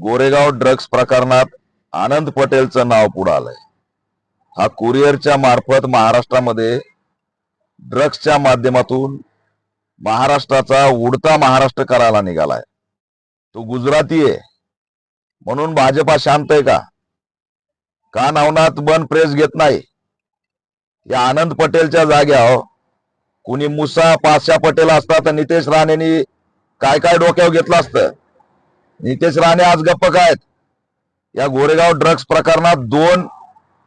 Goregaon drugs प्रकरणात आनंद पटेलचं नाव पुढे आलंय। हा कुरिअरच्या मार्फत महाराष्ट्रामध्ये ड्रग्सच्या माध्यमातून महाराष्ट्राचा उडता महाराष्ट्र करायला निघालाय। तो गुजराती आहे म्हणून भाजपा शांत आहे का? का नवनाथ बन प्रेस घेत नाही? या आनंद पटेलच्या जाग्यावर कुणी मुसा पाशा पटेल असता तर नितेश राणेंनी काय काय डोक्यावर घेतलं असतं। नितेश राणे आज गप्प काय? या गोरेगाव ड्रग्स प्रकरणात 2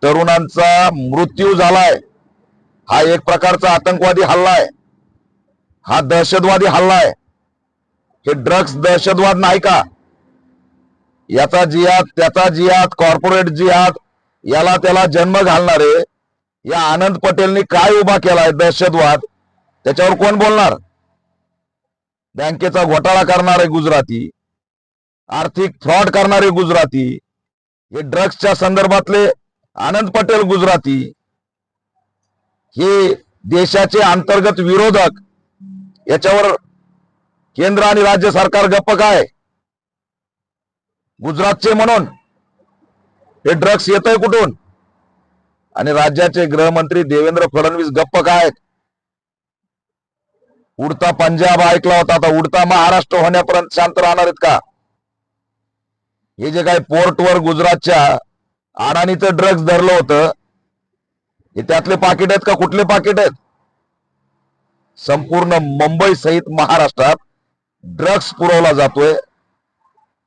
तरुणांचा मृत्यू झालाय। हा एक प्रकारचा आतंकवादी हल्ला आहे, हा दहशतवादी हल्ला आहे। हे ड्रग्स दहशतवाद नाही का? याचा जिहाद त्याचा जिहाद कॉर्पोरेट जिहाद याला त्याला जन्म घालणारे या आनंद पटेलनी काय उभा केलाय दहशतवाद, त्याच्यावर कोण बोलणार? बँकेचा घोटाळा करणारे गुजराती, आर्थिक फ्रॉड करणारे गुजराती, हे ड्रग्सच्या संदर्भातले आनंद पटेल गुजराती, हे देशाचे अंतर्गत विरोधक। याच्यावर केंद्र आणि राज्य सरकार गप्प काय? गुजरातचे म्हणून हे ड्रग्स येतंय कुठून? आणि राज्याचे गृहमंत्री देवेंद्र फडणवीस गप्प काय? उडता पंजाब ऐकला होता, आता उडता महाराष्ट्र होण्यापर्यंत शांत राहणार आहेत का? हे जे काही पोर्टवर गुजरातच्या अडाणीचं ड्रग्स धरलं होतं, हे त्यातले पाकिट आहेत का? कुठले पाकिट आहेत? संपूर्ण मुंबई सहित महाराष्ट्रात ड्रग्स पुरवला जातोय।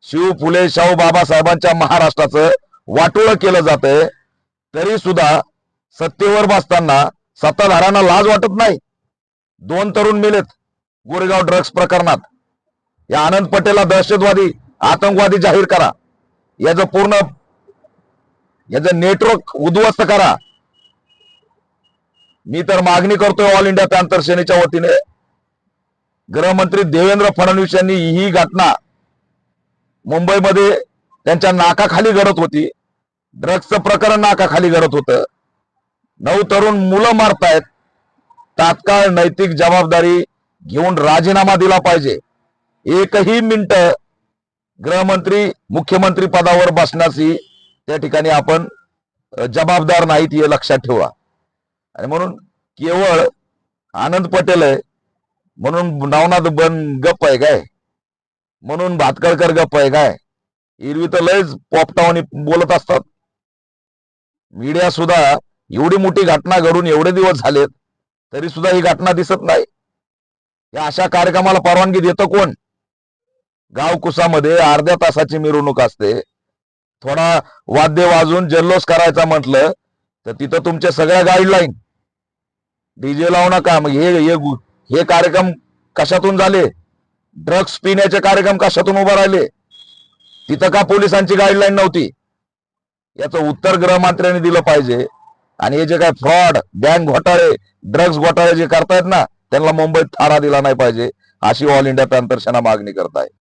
शिव फुले शाहू बाबासाहेबांच्या महाराष्ट्राचं वाटोळं केलं जातंय, तरी सुद्धा सत्तेवर बसताना सत्ताधाऱ्यांना लाज वाटत नाही। 2 तरुण मेलेत गोरेगाव ड्रग्स प्रकरणात। या आनंद पटेलला दहशतवादी आतंकवादी जाहीर करा, याचं नेटवर्क उद्ध्वस्त करा। मी तर मागणी करतोय ऑल इंडिया पॅंथर सेनेच्या वतीने, गृहमंत्री देवेंद्र फडणवीस यांनी ही घटना मुंबईमध्ये त्यांच्या नाकाखाली घडत होती, ड्रग्सचं प्रकरण नाकाखाली घडत होतं, 9 तरुण मुलं मारतायत, तात्काळ नैतिक जबाबदारी घेऊन राजीनामा दिला पाहिजे। एकही मिनिट गृहमंत्री मुख्यमंत्री पदावर बसण्याची त्या ठिकाणी आपण जबाबदार नाहीत, हे लक्षात ठेवा। आणि म्हणून केवळ आनंद पटेल आहे म्हणून नवनाथ बन गप्प आहे काय? म्हणून भातकळकर गप्प आहे काय? एरवी तर लयच पोपटावानी बोलत असतात। मीडिया सुद्धा एवढी मोठी घटना घडून एवढे दिवस झालेत तरी सुद्धा ही घटना दिसत नाही। या अशा कार्यक्रमाला परवानगी देतं कोण? गावकुसामध्ये अर्ध्या तासाची मिरवणूक असते, थोडा वाद्य वाजून जल्लोष करायचा म्हटलं तर तिथं तुमच्या सगळ्या गाईडलाईन, डीजे लावू नका, मग हे कार्यक्रम कशातून झाले? ड्रग्स पिण्याचे कार्यक्रम कशातून उभा राहिले? तिथं का पोलिसांची गाईडलाईन नव्हती? याचं उत्तर गृहमंत्र्यांनी दिलं पाहिजे। आणि हे जे काय फ्रॉड, बँक घोटाळे, ड्रग्स घोटाळे जे करतायत ना, त्यांना मुंबईत थारा दिला नाही पाहिजे, अशी ऑल इंडिया पॅंथर सेना मागणी करताय।